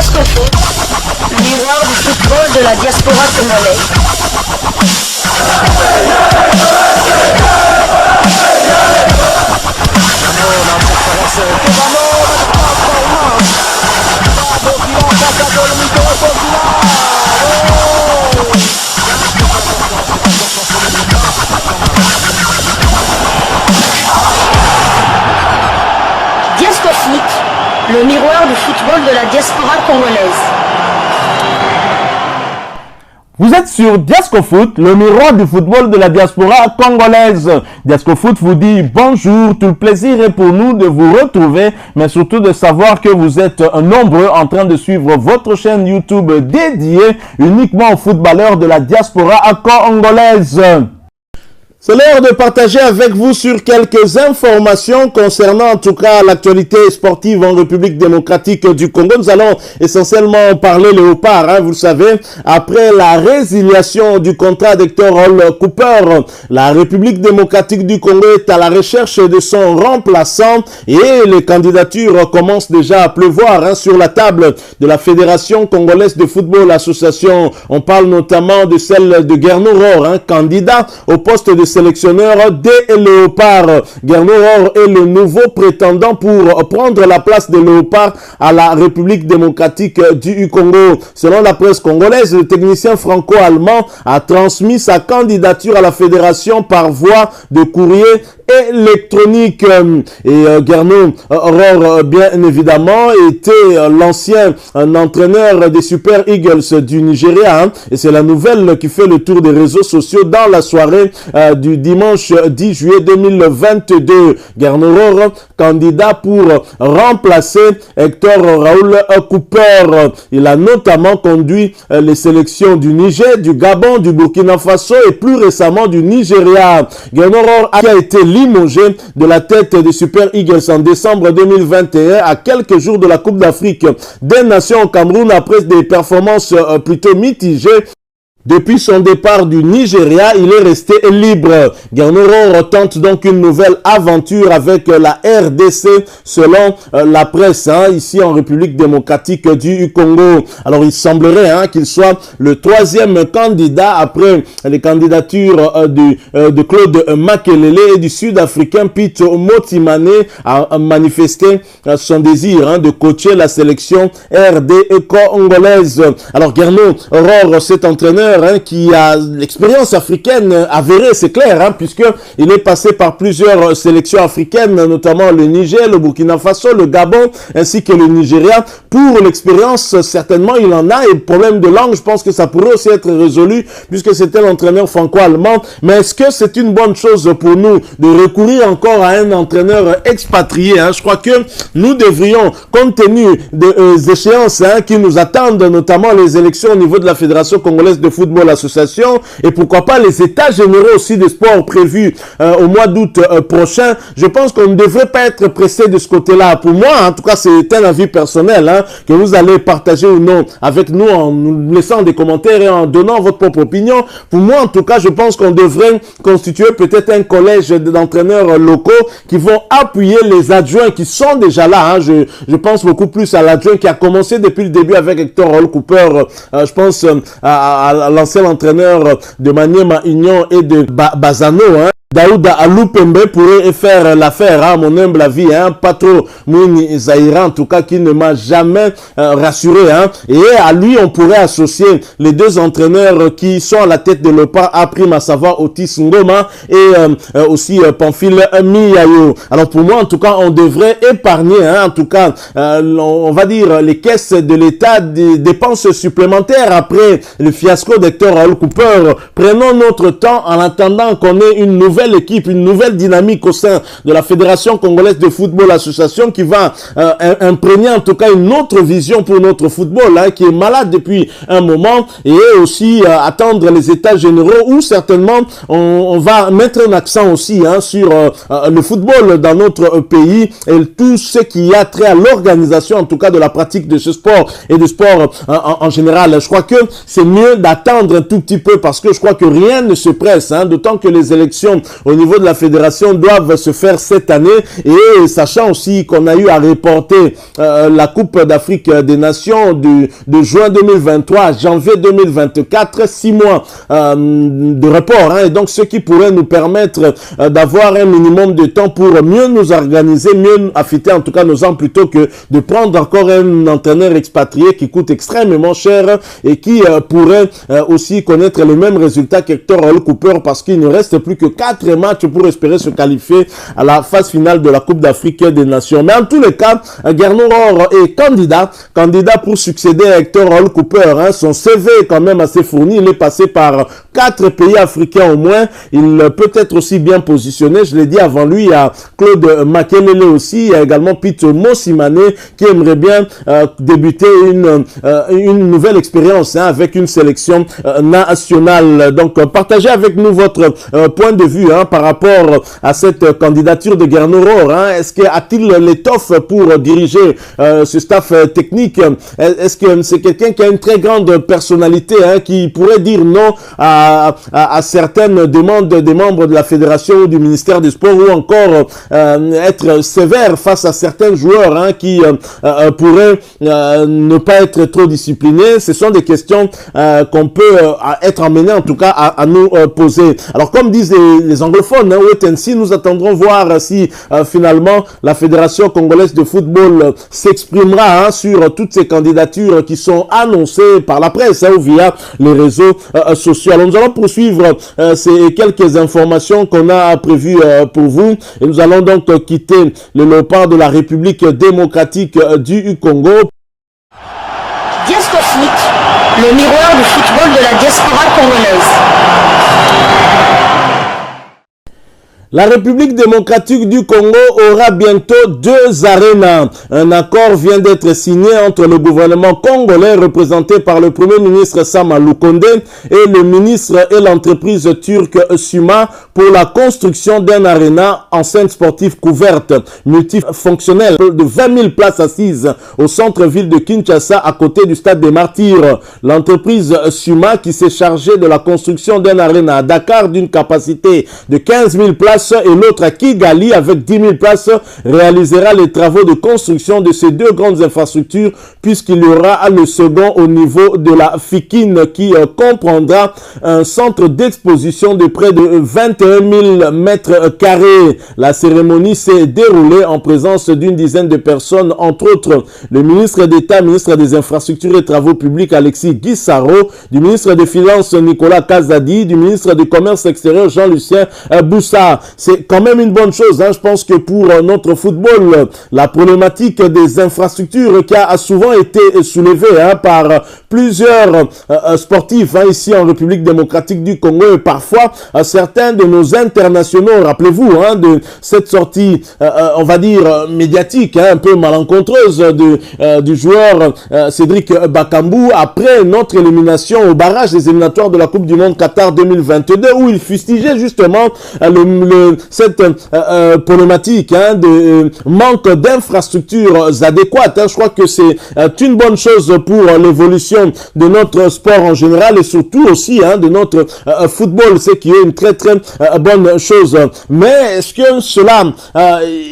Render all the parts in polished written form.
Diascofoot, le miroir du football de la diaspora congolaise. Diascofoot, le miroir du football de la diaspora congolaise. Vous êtes sur Diascofoot, le miroir du football de la diaspora congolaise. Diascofoot vous dit bonjour, tout le plaisir est pour nous de vous retrouver, mais surtout de savoir que vous êtes nombreux en train de suivre votre chaîne YouTube dédiée uniquement aux footballeurs de la diaspora congolaise. C'est l'heure de partager avec vous sur quelques informations concernant en tout cas l'actualité sportive en République démocratique du Congo. Nous allons essentiellement parler léopard, vous le savez, après la résiliation du contrat d'Hector Cooper. La République démocratique du Congo est à la recherche de son remplaçant et les candidatures commencent déjà à pleuvoir sur la table de la Fédération congolaise de football association. On parle notamment de celle de Guerno Rohr, candidat au poste de sélectionneur des Léopards. Guerno Rohr est le nouveau prétendant pour prendre la place de Léopard à la République démocratique du Congo. Selon la presse congolaise, le technicien franco-allemand a transmis sa candidature à la fédération par voie de courrier électronique. Et Guerno Rohr, bien évidemment, était l'ancien entraîneur des Super Eagles du Nigeria. Et c'est la nouvelle qui fait le tour des réseaux sociaux dans la soirée du dimanche 10 juillet 2022. Guerno Rohr, candidat pour remplacer Hector Raoul Cooper. Il a notamment conduit les sélections du Niger, du Gabon, du Burkina Faso et plus récemment du Nigeria. Guerno Rohr a été limogé de la tête des Super Eagles en décembre 2021 à quelques jours de la Coupe d'Afrique des Nations au Cameroun après des performances plutôt mitigées. Depuis son départ du Nigeria, il est resté libre. Guerno Rohr tente donc une nouvelle aventure avec la RDC selon la presse ici en République démocratique du Congo. Alors il semblerait qu'il soit le troisième candidat après les candidatures de Claude Makelele et du Sud-Africain Pete Motimane a manifesté son désir de coacher la sélection RD congolaise. Alors Guerno Rohr, cet entraîneur qui a l'expérience africaine avérée, c'est clair, puisque il est passé par plusieurs sélections africaines, notamment le Niger, le Burkina Faso, le Gabon, ainsi que le Nigeria. Pour l'expérience, certainement, il en a. Et le problème de langue, je pense que ça pourrait aussi être résolu, puisque c'était l'entraîneur franco-allemand. Mais est-ce que c'est une bonne chose pour nous de recourir encore à un entraîneur expatrié? Je crois que nous devrions, compte tenu des échéances qui nous attendent, notamment les élections au niveau de la Fédération congolaise de football association et pourquoi pas les états généraux aussi des sports prévus au mois d'août prochain, je pense qu'on ne devrait pas être pressé de ce côté-là. Pour moi, en tout cas, c'est un avis personnel que vous allez partager ou non avec nous en nous laissant des commentaires et en donnant votre propre opinion. Pour moi, en tout cas, je pense qu'on devrait constituer peut-être un collège d'entraîneurs locaux qui vont appuyer les adjoints qui sont déjà là. Je pense beaucoup plus à l'adjoint qui a commencé depuis le début avec Hector Raoul Cooper. Je pense à l'ancien entraîneur de Maniema Union et de Bazano, Daouda Alupembe pourrait faire l'affaire, à mon humble avis, pas trop Mouni Zahira, en tout cas, qui ne m'a jamais rassuré, et à lui, on pourrait associer les deux entraîneurs qui sont à la tête de l'OPA, à prime à savoir Otis Ngoma et aussi Pamphile Miyayo. Alors pour moi, en tout cas, on devrait épargner, en tout cas, on va dire, les caisses de l'État des dépenses supplémentaires après le fiasco d'Hector Raoul Cooper. Prenons notre temps en attendant qu'on ait une nouvelle équipe, une nouvelle dynamique au sein de la Fédération congolaise de football association qui va imprégner en tout cas une autre vision pour notre football qui est malade depuis un moment, et aussi attendre les états généraux où certainement on va mettre un accent aussi sur le football dans notre pays et tout ce qui a trait à l'organisation en tout cas de la pratique de ce sport et du sport en général. Je crois que c'est mieux d'attendre un tout petit peu parce que je crois que rien ne se presse, d'autant que les élections au niveau de la fédération doivent se faire cette année, et sachant aussi qu'on a eu à reporter la Coupe d'Afrique des Nations de juin 2023 à janvier 2024, 6 mois de report, et donc ce qui pourrait nous permettre d'avoir un minimum de temps pour mieux nous organiser, mieux affûter en tout cas nos ans, plutôt que de prendre encore un entraîneur expatrié qui coûte extrêmement cher et qui pourrait aussi connaître le même résultat qu'Hector Cooper, parce qu'il ne reste plus que 4 matchs pour espérer se qualifier à la phase finale de la Coupe d'Afrique des Nations. Mais en tous les cas, Gernot Rohr est candidat pour succéder à Hector Cooper. Son CV est quand même assez fourni, il est passé par 4 pays africains au moins, il peut être aussi bien positionné, je l'ai dit avant lui, il y a Claude Makelele aussi, il y a également Pete Mosimane qui aimerait bien débuter une nouvelle expérience avec une sélection nationale. Donc partagez avec nous votre point de vue par rapport à cette candidature de Gernot Rohr. Est-ce qu'a-t-il l'étoffe pour diriger ce staff technique? Est-ce que c'est quelqu'un qui a une très grande personnalité, qui pourrait dire non à certaines demandes des membres de la fédération ou du ministère des Sports, ou encore être sévère face à certains joueurs qui pourraient ne pas être trop disciplinés? Ce sont des questions qu'on peut être amené en tout cas à nous poser. Alors comme disent les anglophones, wait and see, nous attendrons voir si finalement la Fédération congolaise de football s'exprimera sur toutes ces candidatures qui sont annoncées par la presse ou via les réseaux sociaux. Alors nous allons poursuivre ces quelques informations qu'on a prévues pour vous, et nous allons donc quitter le léopard de la République démocratique du Congo. Diasco Foot, le miroir du football de la diaspora congolaise. La République démocratique du Congo aura bientôt 2 arénas. Un accord vient d'être signé entre le gouvernement congolais représenté par le Premier ministre Sama Lukonde et le ministre et l'entreprise turque Suma pour la construction d'un aréna enceinte sportive couverte multifonctionnelle de 20 000 places assises au centre-ville de Kinshasa à côté du stade des Martyrs. L'entreprise Suma, qui s'est chargée de la construction d'un aréna à Dakar d'une capacité de 15 000 places et l'autre à Kigali avec 10 000 places, réalisera les travaux de construction de ces 2 grandes infrastructures, puisqu'il y aura le second au niveau de la Fikine qui comprendra un centre d'exposition de près de 21 000 mètres carrés. La cérémonie s'est déroulée en présence d'une dizaine de personnes, entre autres le ministre d'État, ministre des Infrastructures et Travaux Publics Alexis Guissaro, du ministre des Finances Nicolas Kazadi, du ministre du Commerce extérieur Jean-Lucien Boussa. C'est quand même une bonne chose. Je pense que pour notre football, la problématique des infrastructures qui a souvent été soulevée par plusieurs sportifs ici en République démocratique du Congo, et parfois certains de nos internationaux, rappelez-vous de cette sortie, on va dire médiatique, un peu malencontreuse du joueur Cédric Bakambu après notre élimination au barrage des éliminatoires de la Coupe du Monde Qatar 2022, où il fustigeait justement cette problématique de manque d'infrastructures adéquates. Je crois que c'est une bonne chose pour l'évolution de notre sport en général, et surtout aussi de notre football, c'est qui est une très très bonne chose. Mais est-ce que cela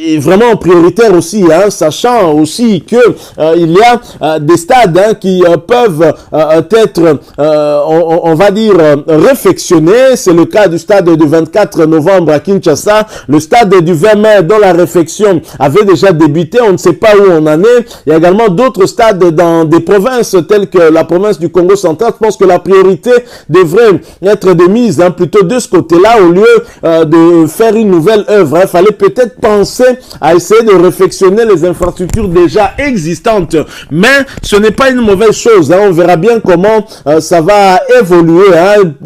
est vraiment prioritaire aussi, sachant aussi que il y a des stades qui peuvent être, on va dire, réfectionnés. C'est le cas du stade du 24 novembre à Kinshasa, le stade du 20 mai dont la réfection avait déjà débuté, on ne sait pas où on en est. Il y a également d'autres stades dans des provinces telles que la province du Congo central. Je pense que la priorité devrait être de mise plutôt de ce côté-là, au lieu de faire une nouvelle œuvre. Il fallait peut-être penser à essayer de réfectionner les infrastructures déjà existantes, mais ce n'est pas une mauvaise chose. On verra bien comment ça va évoluer.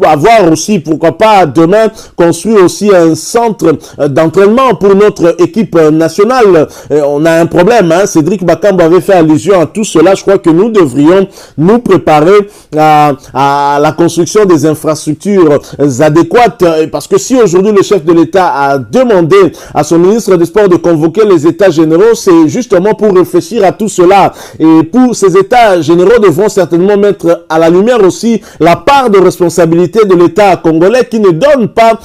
À voir aussi, pourquoi pas demain construire aussi un centre centre d'entraînement pour notre équipe nationale. On a un problème, hein. Cédric Bakambu avait fait allusion à tout cela. Je crois que nous devrions nous préparer à la construction des infrastructures adéquates, parce que si aujourd'hui le chef de l'État a demandé à son ministre des Sports de convoquer les États généraux, c'est justement pour réfléchir à tout cela. Et pour ces États généraux devront certainement mettre à la lumière aussi la part de responsabilité de l'État congolais qui ne donne pas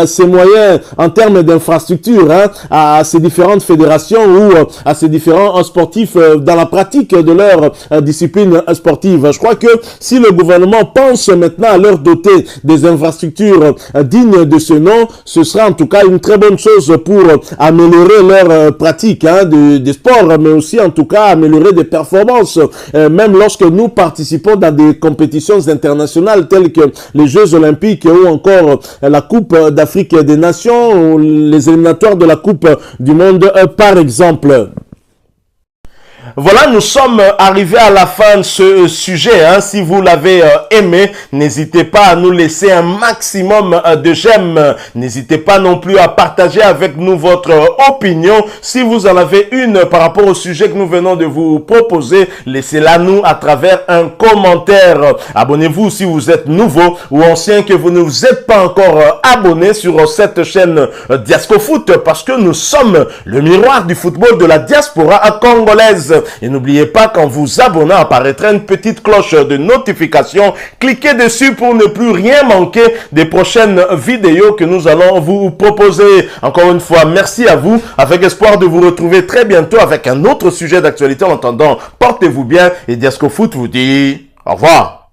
ses moyens en termes d'infrastructures, hein, à ces différentes fédérations ou à ces différents sportifs dans la pratique de leur discipline sportive. Je crois que si le gouvernement pense maintenant à leur doter des infrastructures dignes de ce nom, ce sera en tout cas une très bonne chose pour améliorer leur pratique, hein, des sports, mais aussi en tout cas améliorer des performances, même lorsque nous participons dans des compétitions internationales telles que les Jeux Olympiques ou encore la Coupe d'Afrique des Nations ou les éliminatoires de la Coupe du Monde par exemple. Voilà, nous sommes arrivés à la fin de ce sujet. Hein. Si vous l'avez aimé, n'hésitez pas à nous laisser un maximum de j'aime. N'hésitez pas non plus à partager avec nous votre opinion. Si vous en avez une par rapport au sujet que nous venons de vous proposer, laissez-la nous à travers un commentaire. Abonnez-vous si vous êtes nouveau ou ancien que vous ne vous êtes pas encore abonné sur cette chaîne Diascofoot, parce que nous sommes le miroir du football de la diaspora congolaise. Et n'oubliez pas qu'en vous abonnant apparaîtra une petite cloche de notification. Cliquez dessus pour ne plus rien manquer des prochaines vidéos que nous allons vous proposer. Encore une fois, merci à vous, avec espoir de vous retrouver très bientôt avec un autre sujet d'actualité. En attendant, portez-vous bien et Diascofoot vous dit au revoir.